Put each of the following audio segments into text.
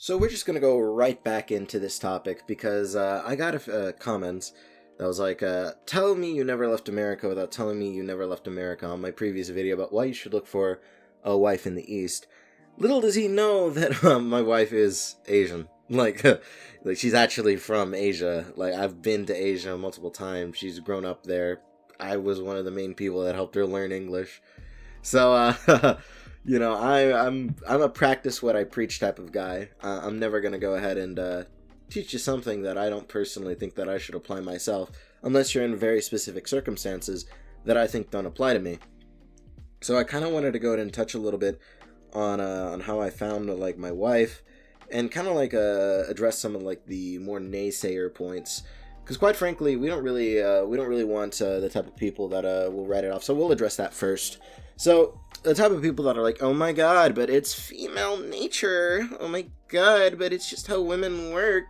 So we're just gonna go right back into this topic because I got a comments that was like, "Tell me you never left America without telling me you never left America" on my previous video about why you should look for a wife in the East. Little does he know that my wife is Asian. Like she's actually from Asia. Like I've been to Asia multiple times. She's grown up there. I was one of the main people that helped her learn English. So, I'm a practice what I preach type of guy. I'm never gonna go ahead and teach you something that I don't personally think that I should apply myself, unless you're in very specific circumstances that I think don't apply to me. So I kind of wanted to go ahead and touch a little bit on how I found like my wife, and kind of like address some of like the more naysayer points. Because quite frankly, we don't really want the type of people that will write it off. So we'll address that first. So the type of people that are like, "Oh my god, but it's female nature. Oh my god, but it's just how women work."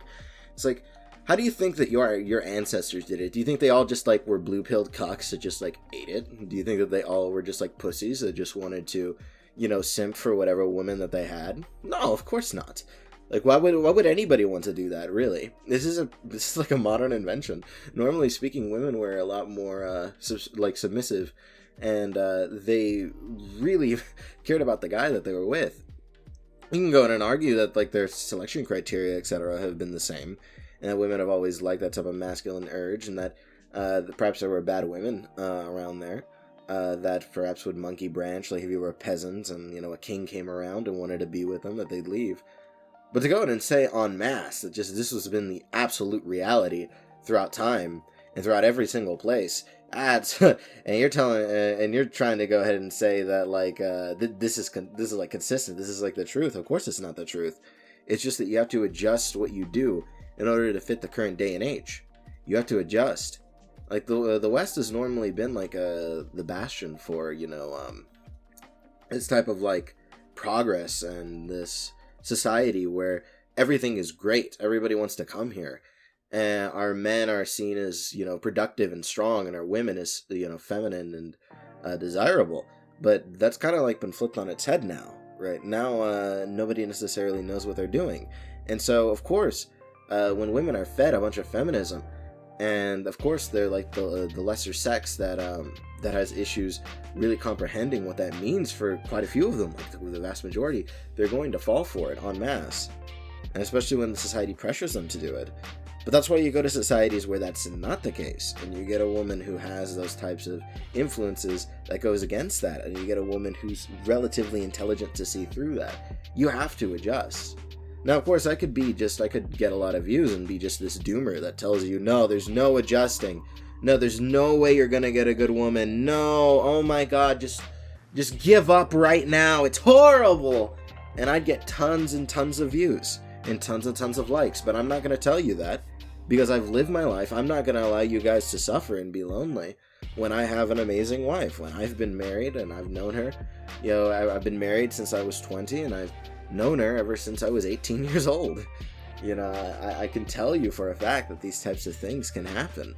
It's like, how do you think that your ancestors did it? Do you think they all just like were blue-pilled cocks that just like ate it? Do you think that they all were just like pussies that just wanted to, simp for whatever woman that they had? No, of course not. Like, why would anybody want to do that, really? This is like a modern invention. Normally speaking, women were a lot more, submissive, and they really cared about the guy that they were with. You can go in and argue that, like, their selection criteria, etc., have been the same, and that women have always liked that type of masculine urge, and that perhaps there were bad women around there that perhaps would monkey branch, like if you were a peasant and, a king came around and wanted to be with them, that they'd leave. But to go ahead and say en masse that just this has been the absolute reality throughout time and throughout every single place, and you're trying to go ahead and say that like this is like consistent. This is like the truth. Of course, it's not the truth. It's just that you have to adjust what you do in order to fit the current day and age. You have to adjust. Like the West has normally been like the bastion for this type of like progress and this society where everything is great. Everybody wants to come here, and our men are seen as productive and strong, and our women as feminine and desirable. But that's kind of like been flipped on its head now. Right now, nobody necessarily knows what they're doing, and so of course, when women are fed a bunch of feminism, and of course they're like the lesser sex that has issues really comprehending what that means for quite a few of them, like the vast majority, they're going to fall for it en masse, and especially when society pressures them to do it. But that's why you go to societies where that's not the case, and you get a woman who has those types of influences that goes against that, and you get a woman who's relatively intelligent to see through that. You have to adjust. Now, of course, I could get a lot of views and be just this doomer that tells you, no, there's no adjusting. No, there's no way you're gonna get a good woman. No, oh my god, just give up right now. It's horrible. And I'd get tons and tons of views and tons of likes, but I'm not gonna tell you that because I've lived my life. I'm not gonna allow you guys to suffer and be lonely when I have an amazing wife, when I've been married and I've known her. I've been married since I was 20 and I've known her ever since I was 18 years old. I can tell you for a fact that these types of things can happen.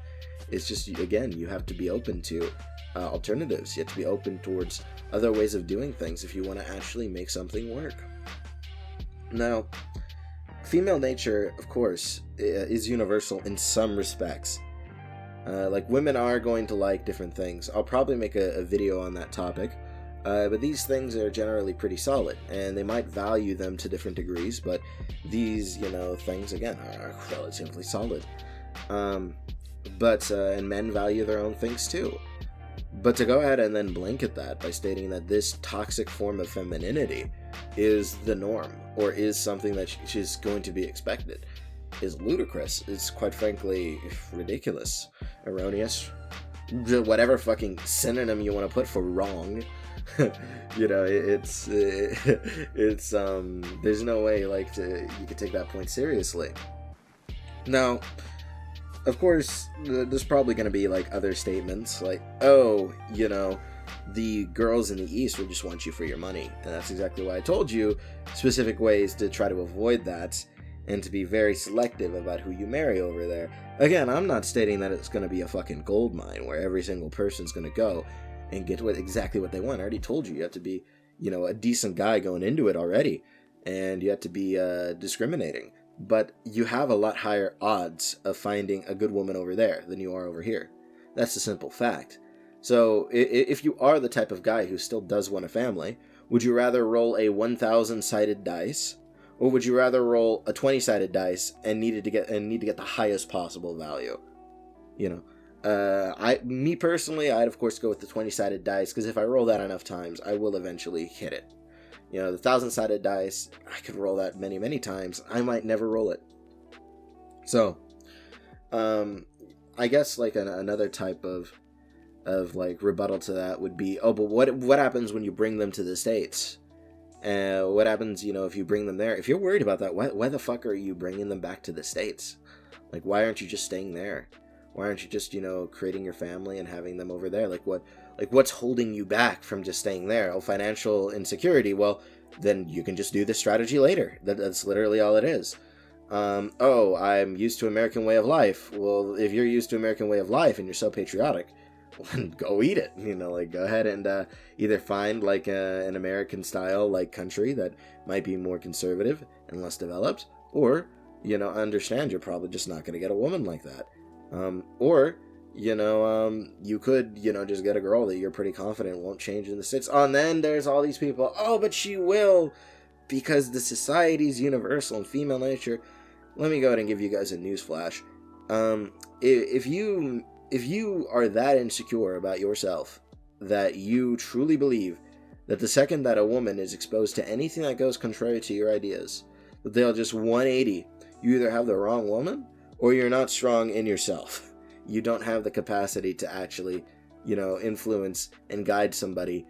It's just, again, you have to be open to alternatives. You have to be open towards other ways of doing things if you want to actually make something work. Now, female nature, of course, is universal in some respects. Like, women are going to like different things. I'll probably make a video on that topic. But these things are generally pretty solid, and they might value them to different degrees, but these, things, again, are relatively solid. And men value their own things too. But to go ahead and then blanket that by stating that this toxic form of femininity is the norm, or is something that is going to be expected, is ludicrous. It's quite frankly ridiculous, erroneous, whatever fucking synonym you want to put for wrong. It's there's no way you could take that point seriously. Now, of course, there's probably going to be like other statements like, oh, the girls in the East will just want you for your money, and that's exactly why I told you specific ways to try to avoid that and to be very selective about who you marry over there. Again, I'm not stating that it's going to be a fucking gold mine where every single person's going to go and get exactly what they want. I already told you have to be, a decent guy going into it already. and you have to be discriminating. But you have a lot higher odds of finding a good woman over there than you are over here. That's a simple fact. So if you are the type of guy who still does want a family, would you rather roll a 1,000-sided dice, or would you rather roll a 20-sided dice and need to get the highest possible value? You know, me personally, I'd of course go with the 20-sided dice, because if I roll that enough times, I will eventually hit it. You know, the 1,000-sided dice, I could roll that many times. I might never roll it. So, I guess like another type of like rebuttal to that would be, oh, but what happens when you bring them to the States? What happens, you know, if you bring them there? If you're worried about that, why the fuck are you bringing them back to the States? Like, why aren't you just staying there? Why aren't you just, you know, creating your family and having them over there? What's holding you back from just staying there? Oh, financial insecurity. Well, then you can just do this strategy later. That's literally all it is. Oh, I'm used to American way of life. Well, if you're used to American way of life and you're so patriotic, well, go eat it. You know, like, go ahead and either find like an American style like country that might be more conservative and less developed, or, you know, understand you're probably just not going to get a woman like that. Or, you know, you could, you know, just get a girl that you're pretty confident won't change in the States. Oh, and then there's all these people, oh, but she will, because the society's universal and female nature. Let me go ahead and give you guys a news flash. If you are that insecure about yourself that you truly believe that the second that a woman is exposed to anything that goes contrary to your ideas, that they'll just 180, you either have the wrong woman or you're not strong in yourself. You don't have the capacity to actually, you know, influence and guide somebody.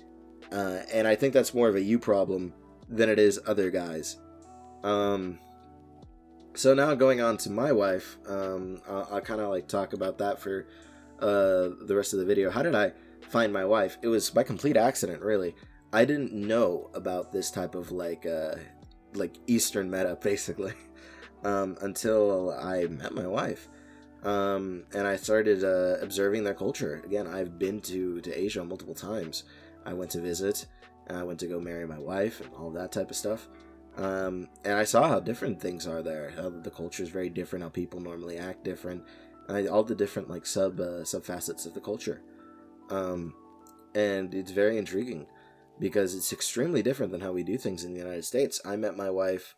And I think that's more of a you problem than it is other guys. So now going on to my wife, I'll kind of like talk about that for the rest of the video. How did I find my wife? It was by complete accident, really. I didn't know about this type of like Eastern meta, basically, until I met my wife. And I started observing their culture. Again, I've been to Asia multiple times. I went to visit, and I went to go marry my wife, and all that type of stuff. And I saw how different things are there. How the culture is very different. How people normally act different. All the different like sub facets of the culture. And it's very intriguing because it's extremely different than how we do things in the United States. I met my wife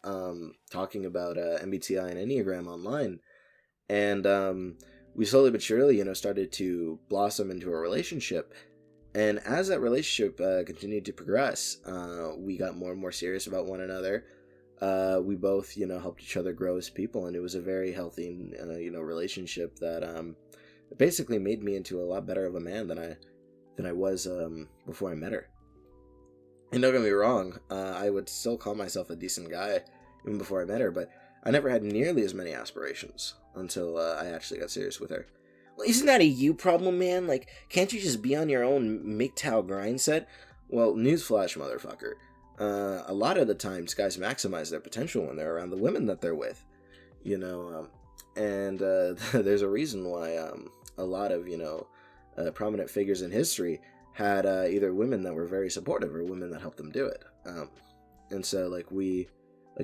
talking about MBTI and Enneagram online. And we slowly but surely, you know, started to blossom into a relationship. And as that relationship continued to progress, we got more and more serious about one another. We both, you know, helped each other grow as people, and it was a very healthy, you know, relationship that basically made me into a lot better of a man than I was before I met her. And don't get me wrong, I would still call myself a decent guy even before I met her, but I never had nearly as many aspirations until I actually got serious with her. Well, isn't that a you problem, man? Like, can't you just be on your own MGTOW grind set? Well, newsflash, motherfucker. A lot of the times, guys maximize their potential when they're around the women that they're with. You know, and there's a reason why a lot of, you know, prominent figures in history had either women that were very supportive or women that helped them do it. And so, like,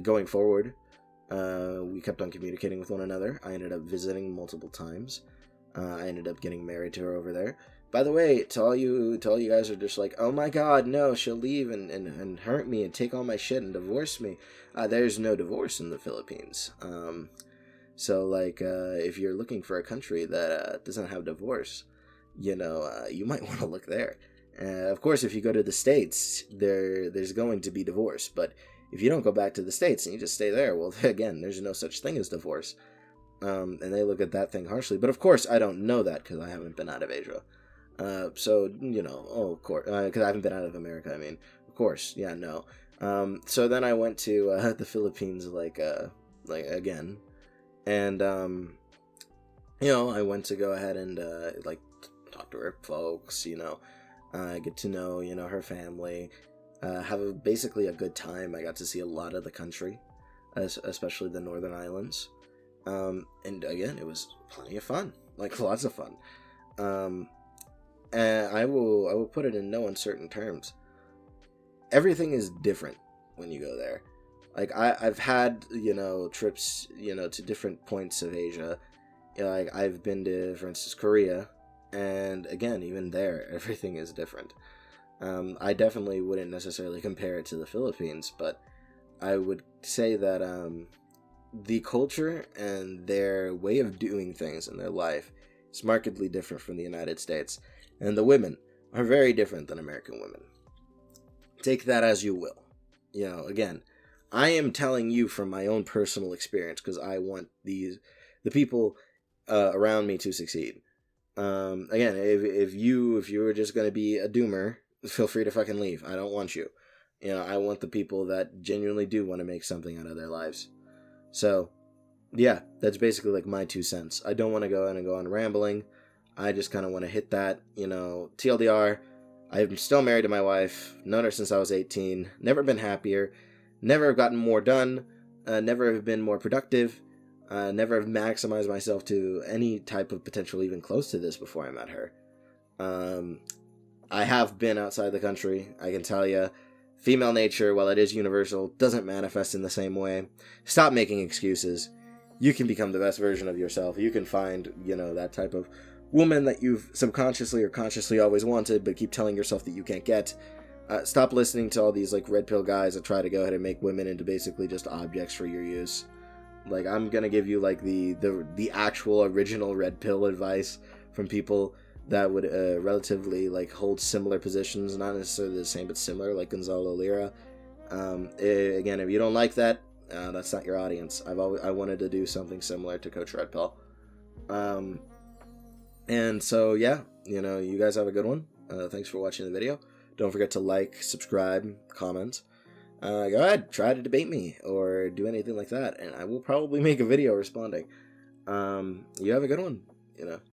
going forward, we kept on communicating with one another. I ended up visiting multiple times. I ended up getting married to her over there. By the way, to all you guys are just like, oh my god, no, she'll leave and hurt me and take all my shit and divorce me. There's no divorce in the Philippines. So, like, if you're looking for a country that doesn't have divorce, you know, you might want to look there. Of course, if you go to the States, there's going to be divorce. But if you don't go back to the States and you just stay there, well, again, there's no such thing as divorce. And they look at that thing harshly. But of course, I don't know that because I haven't been out of Asia. So, you know, of course, because I haven't been out of America, I mean, of course, yeah, no. So then I went to the Philippines, like again. And, you know, I went to go ahead and, like, talk to her folks, you know, get to know, you know, her family, have basically a good time. I got to see a lot of the country, especially the Northern Islands. And again, it was plenty of fun, like lots of fun. And I will put it in no uncertain terms. Everything is different when you go there. Like I've had, trips, to different points of Asia. Like I've been to, for instance, Korea, and again, even there, everything is different. I definitely wouldn't necessarily compare it to the Philippines, but I would say that the culture and their way of doing things in their life is markedly different from the United States, and the women are very different than American women. Take that as you will. Again, I am telling you from my own personal experience because I want the people around me to succeed. Again, if you were just gonna be a doomer, feel free to fucking leave. I don't want you. I want the people that genuinely do want to make something out of their lives. So, yeah, that's basically like my 2 cents. I don't want to go in and go on rambling. I just kind of want to hit that, TLDR. I'm still married to my wife, known her since I was 18, never been happier, never have gotten more done, never have been more productive, never have maximized myself to any type of potential even close to this before I met her. I have been outside the country, I can tell you. Female nature, while it is universal, doesn't manifest in the same way. Stop making excuses. You can become the best version of yourself. You can find, that type of woman that you've subconsciously or consciously always wanted, but keep telling yourself that you can't get. Stop listening to all these, red pill guys that try to go ahead and make women into basically just objects for your use. I'm gonna give you, the actual original red pill advice from people that would relatively hold similar positions, not necessarily the same but similar, like Gonzalo Lira. Again, if you don't like that, that's not your audience. I wanted to do something similar to Coach Red Pill. And so yeah, you guys have a good one. Thanks for watching the video. Don't forget to like, subscribe, comment. Go ahead, try to debate me or do anything like that, and I will probably make a video responding. You have a good one.